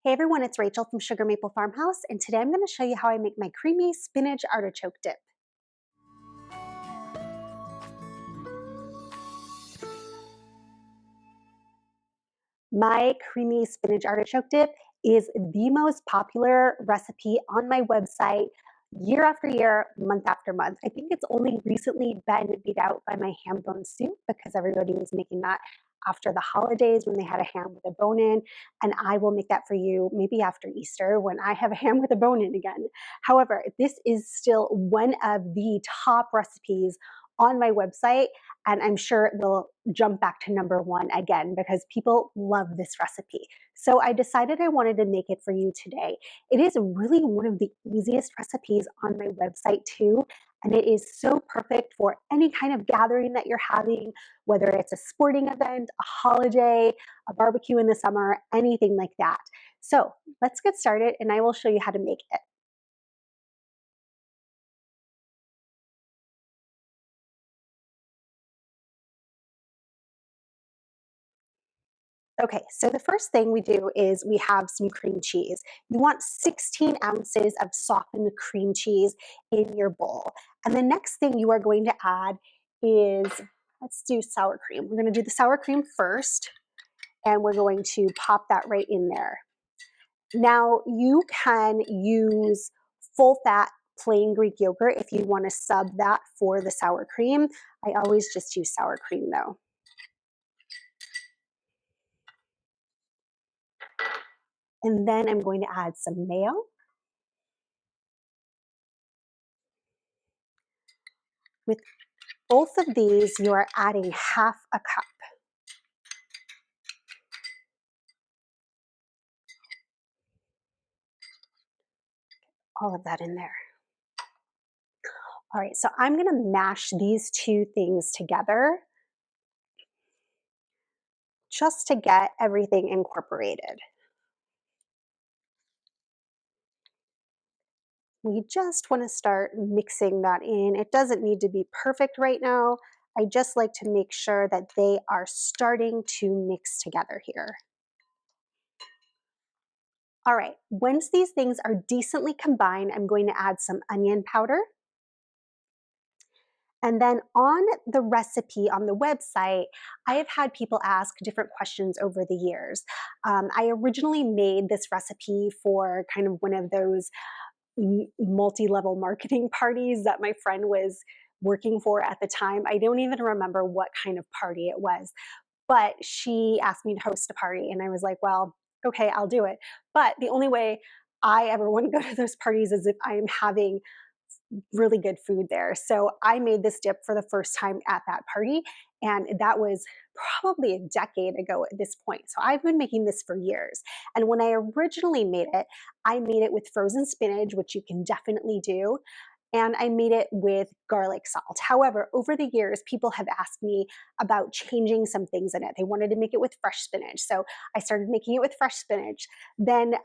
Hey everyone, it's Rachel from Sugar Maple Farmhouse, and today I'm going to show you how I make my creamy spinach artichoke dip. My creamy spinach artichoke dip is the most popular recipe on my website year after year, month after month. I think it's only recently been beat out by my ham bone soup because everybody was making that after the holidays when they had a ham with a bone in, and I will make that for you maybe after Easter when I have a ham with a bone in again. However, this is still one of the top recipes on my website, and I'm sure it will jump back to number one again because people love this recipe. So I decided I wanted to make it for you today. It is really one of the easiest recipes on my website too, and it is so perfect for any kind of gathering that you're having, whether it's a sporting event, a holiday, a barbecue in the summer, anything like that. So let's get started and I will show you how to make it. Okay, so the first thing we do is we have some cream cheese. You want 16 ounces of softened cream cheese in your bowl. And the next thing you are going to add is, let's do sour cream. We're going to do the sour cream first, and we're going to pop that right in there. Now, you can use full fat plain Greek yogurt if you want to sub that for the sour cream. I always just use sour cream though. And then I'm going to add some mayo. With both of these, you are adding half a cup. All of that in there. All right, so I'm gonna mash these two things together just to get everything incorporated. We just wanna start mixing that in. It doesn't need to be perfect right now. I just like to make sure that they are starting to mix together here. All right, once these things are decently combined, I'm going to add some onion powder. And then on the recipe on the website, I have had people ask different questions over the years. I originally made this recipe for kind of one of those multi-level marketing parties that my friend was working for at the time. I don't even remember what kind of party it was, but she asked me to host a party, and I was like, well, okay, I'll do it. But the only way I ever want to go to those parties is if I am having really good food there. So I made this dip for the first time at that party, and that was probably a decade ago at this point. So I've been making this for years. And when I originally made it, I made it with frozen spinach, which you can definitely do. And I made it with garlic salt. However, over the years, people have asked me about changing some things in it. They wanted to make it with fresh spinach. So I started making it with fresh spinach. Then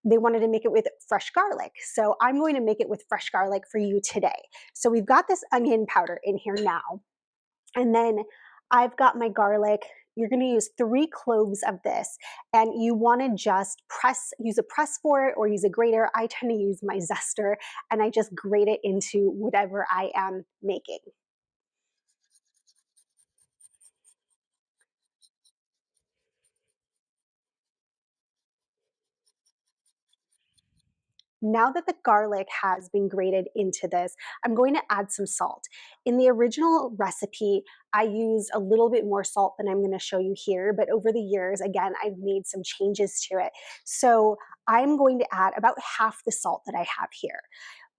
they wanted to make it with fresh garlic. So I'm going to make it with fresh garlic for you today. So we've got this onion powder in here now. And then I've got my garlic. You're going to use 3 cloves of this, and you want to just use a press for it or use a grater. I tend to use my zester, and I just grate it into whatever I am making. Now that the garlic has been grated into this, I'm going to add some salt. In the original recipe, I used a little bit more salt than I'm going to show you here, but over the years, again, I've made some changes to it. So I'm going to add about half the salt that I have here.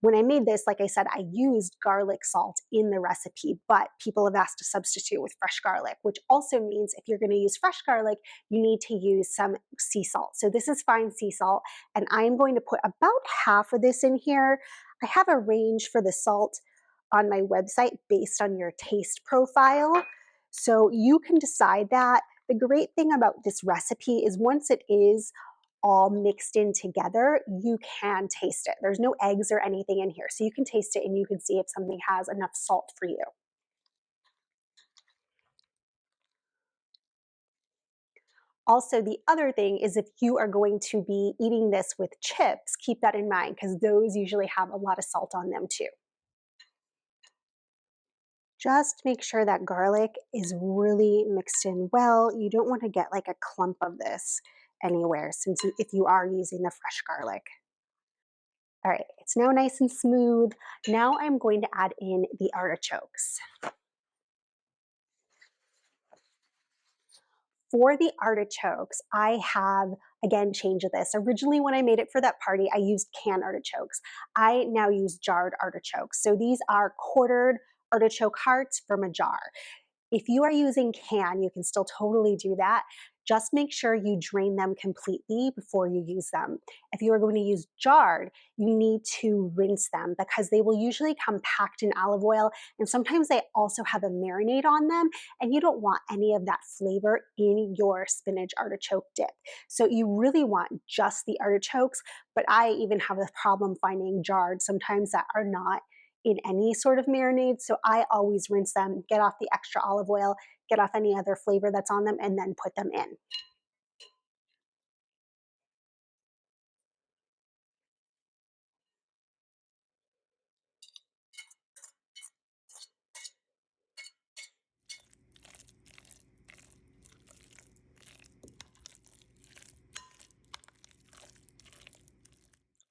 When I made this, like I said, I used garlic salt in the recipe, but people have asked to substitute with fresh garlic, which also means if you're going to use fresh garlic, you need to use some sea salt. So this is fine sea salt, and I'm going to put about half of this in here. I have a range for the salt on my website based on your taste profile, so you can decide that. The great thing about this recipe is once it is all mixed in together, you can taste it. There's no eggs or anything in here, so you can taste it and you can see if something has enough salt for you. Also, the other thing is if you are going to be eating this with chips, keep that in mind because those usually have a lot of salt on them too. Just make sure that garlic is really mixed in well. You don't want to get like a clump of this anywhere since if you are using the fresh garlic. All right, it's now nice and smooth. Now I'm going to add in the artichokes. For the artichokes, I have again changed this. Originally, when I made it for that party, I used canned artichokes. I now use jarred artichokes. So these are quartered artichoke hearts from a jar. If you are using can, you can still totally do that. Just make sure you drain them completely before you use them. If you are going to use jarred, you need to rinse them because they will usually come packed in olive oil, and sometimes they also have a marinade on them, and you don't want any of that flavor in your spinach artichoke dip. So you really want just the artichokes, but I even have a problem finding jarred sometimes that are not in any sort of marinade. So I always rinse them, get off the extra olive oil, get off any other flavor that's on them, and then put them in.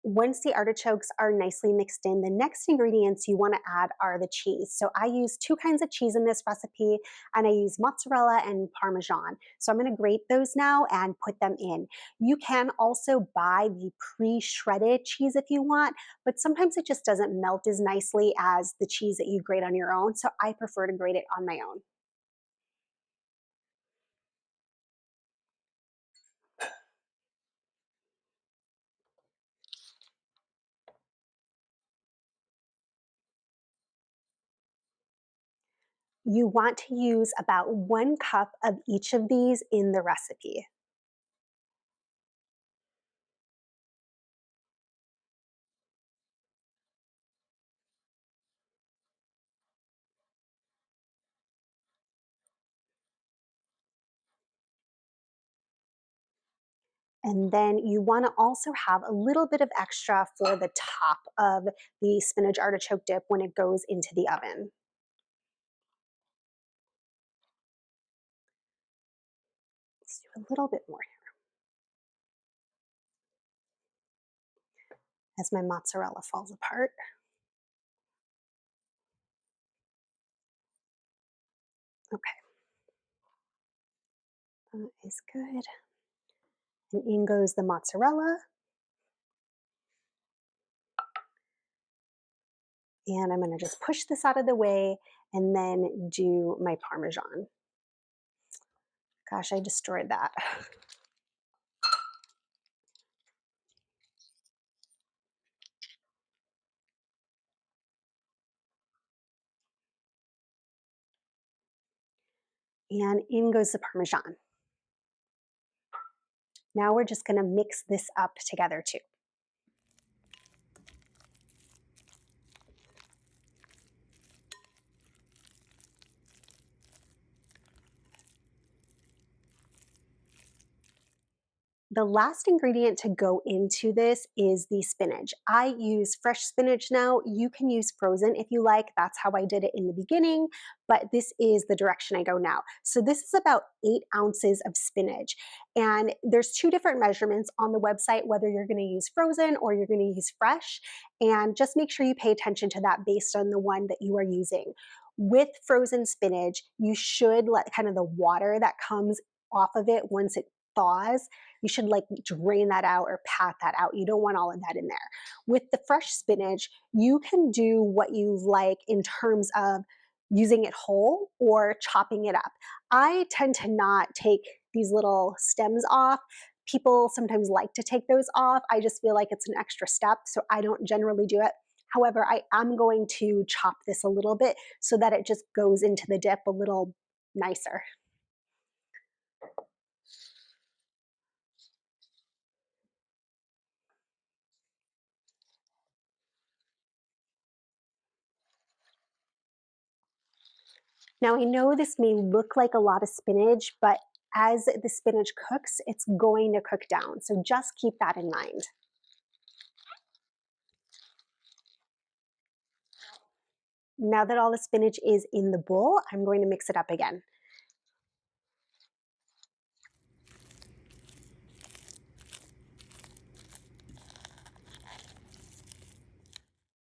Once the artichokes are nicely mixed in, the next ingredients you want to add are the cheese. So I use two kinds of cheese in this recipe, and I use mozzarella and Parmesan. So I'm going to grate those now and put them in. You can also buy the pre-shredded cheese if you want, but sometimes it just doesn't melt as nicely as the cheese that you grate on your own. So I prefer to grate it on my own. You want to use about 1 cup of each of these in the recipe. And then you want to also have a little bit of extra for the top of the spinach artichoke dip when it goes into the oven. Let's do a little bit more here as my mozzarella falls apart. Okay, that is good. And in goes the mozzarella. And I'm going to just push this out of the way and then do my Parmesan. Gosh, I destroyed that. And in goes the Parmesan. Now we're just going to mix this up together too. The last ingredient to go into this is the spinach. I use fresh spinach now. You can use frozen if you like. That's how I did it in the beginning, but this is the direction I go now. So this is about 8 ounces of spinach. And there's two different measurements on the website, whether you're gonna use frozen or you're gonna use fresh. And just make sure you pay attention to that based on the one that you are using. With frozen spinach, you should let kind of the water that comes off of it once it thaws, you should like drain that out or pat that out. You don't want all of that in there. With the fresh spinach, you can do what you like in terms of using it whole or chopping it up. I tend to not take these little stems off. People sometimes like to take those off. I just feel like it's an extra step, so I don't generally do it. However, I am going to chop this a little bit so that it just goes into the dip a little nicer. Now, I know this may look like a lot of spinach, but as the spinach cooks, it's going to cook down. So just keep that in mind. Now that all the spinach is in the bowl, I'm going to mix it up again.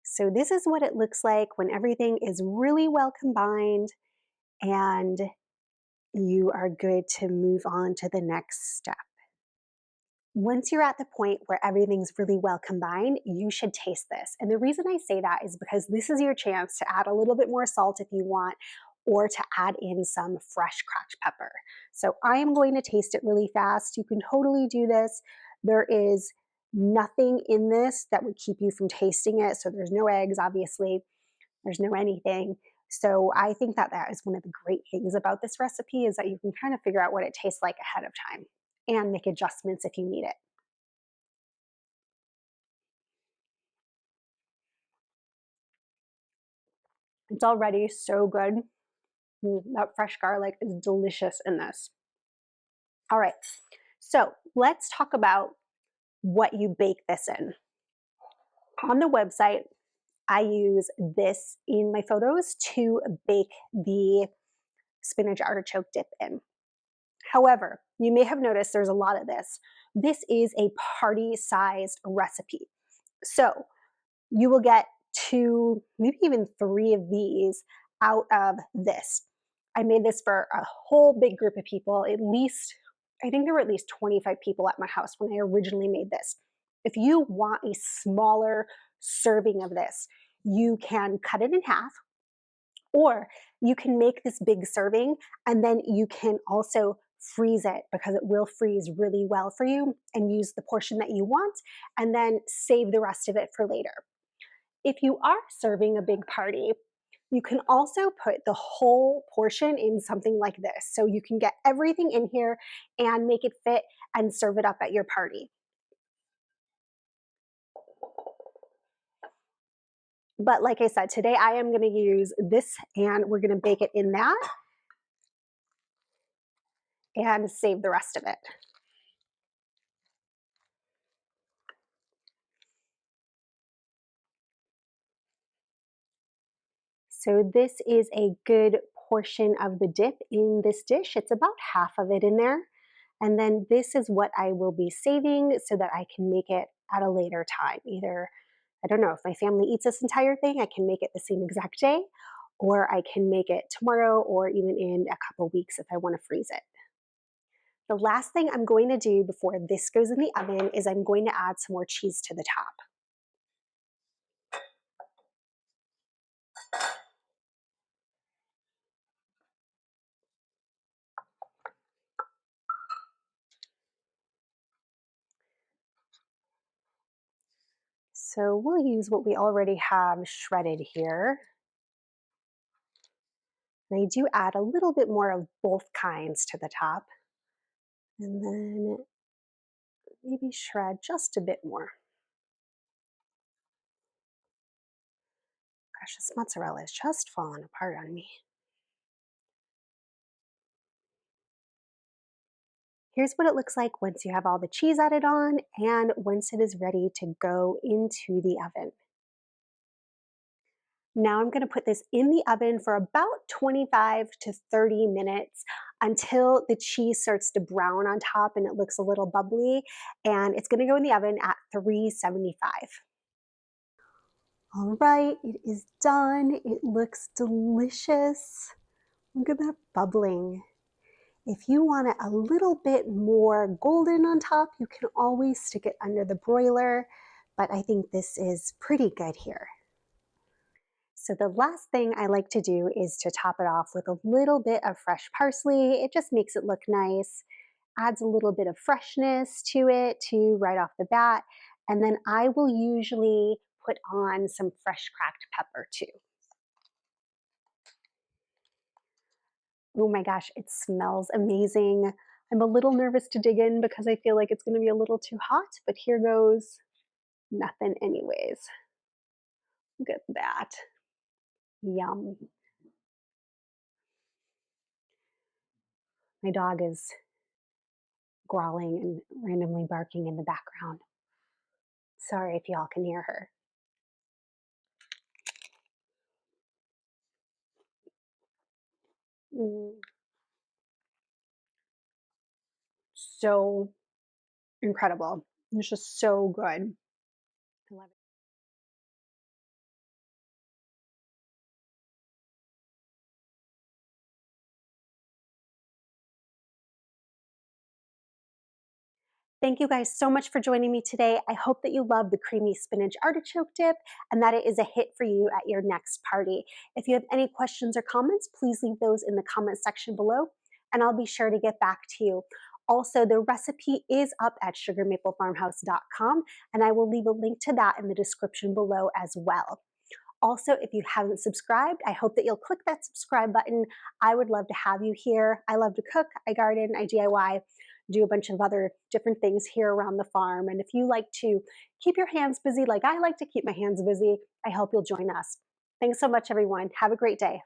So this is what it looks like when everything is really well combined and you are good to move on to the next step. Once you're at the point where everything's really well combined, you should taste this. And the reason I say that is because this is your chance to add a little bit more salt if you want, or to add in some fresh cracked pepper. So I am going to taste it really fast. You can totally do this. There is nothing in this that would keep you from tasting it. So there's no eggs, obviously. There's no anything. So I think that that is one of the great things about this recipe, is that you can kind of figure out what it tastes like ahead of time and make adjustments if you need it. It's already so good. That fresh garlic is delicious in this. All right, so let's talk about what you bake this in. On the website, I use this in my photos to bake the spinach artichoke dip in. However, you may have noticed there's a lot of this. This is a party-sized recipe. So you will get 2, maybe even 3 of these out of this. I made this for a whole big group of people, at least, I think there were at least 25 people at my house when I originally made this. If you want a smaller serving of this, you can cut it in half, or you can make this big serving and then you can also freeze it, because it will freeze really well for you, and use the portion that you want and then save the rest of it for later. If you are serving a big party, you can also put the whole portion in something like this. So you can get everything in here and make it fit and serve it up at your party. But like I said, today I am going to use this and we're going to bake it in that and save the rest of it. So this is a good portion of the dip in this dish. It's about half of it in there. And then this is what I will be saving so that I can make it at a later time. Either, I don't know, if my family eats this entire thing, I can make it the same exact day, or I can make it tomorrow, or even in a couple weeks if I want to freeze it. The last thing I'm going to do before this goes in the oven is I'm going to add some more cheese to the top. So we'll use what we already have shredded here. And I do add a little bit more of both kinds to the top. And then maybe shred just a bit more. Gosh, this mozzarella is just falling apart on me. Here's what it looks like once you have all the cheese added on and once it is ready to go into the oven. Now I'm going to put this in the oven for about 25 to 30 minutes until the cheese starts to brown on top and it looks a little bubbly, and it's going to go in the oven at 375. All right, it is done. It looks delicious. Look at that bubbling. If you want it a little bit more golden on top, you can always stick it under the broiler, but I think this is pretty good here. So the last thing I like to do is to top it off with a little bit of fresh parsley. It just makes it look nice, adds a little bit of freshness to it too right off the bat. And then I will usually put on some fresh cracked pepper too. Oh my gosh, it smells amazing. I'm a little nervous to dig in because I feel like it's going to be a little too hot, but here goes nothing anyways. Look at that. Yum. My dog is growling and randomly barking in the background. Sorry if y'all can hear her. Mm, so incredible. It's just so good. I love it. Thank you guys so much for joining me today. I hope that you love the creamy spinach artichoke dip and that it is a hit for you at your next party. If you have any questions or comments, please leave those in the comment section below and I'll be sure to get back to you. Also, the recipe is up at sugarmaplefarmhouse.com and I will leave a link to that in the description below as well. Also, if you haven't subscribed, I hope that you'll click that subscribe button. I would love to have you here. I love to cook, I garden, I DIY, do a bunch of other different things here around the farm. And if you like to keep your hands busy like I like to keep my hands busy, I hope you'll join us. Thanks so much, everyone. Have a great day.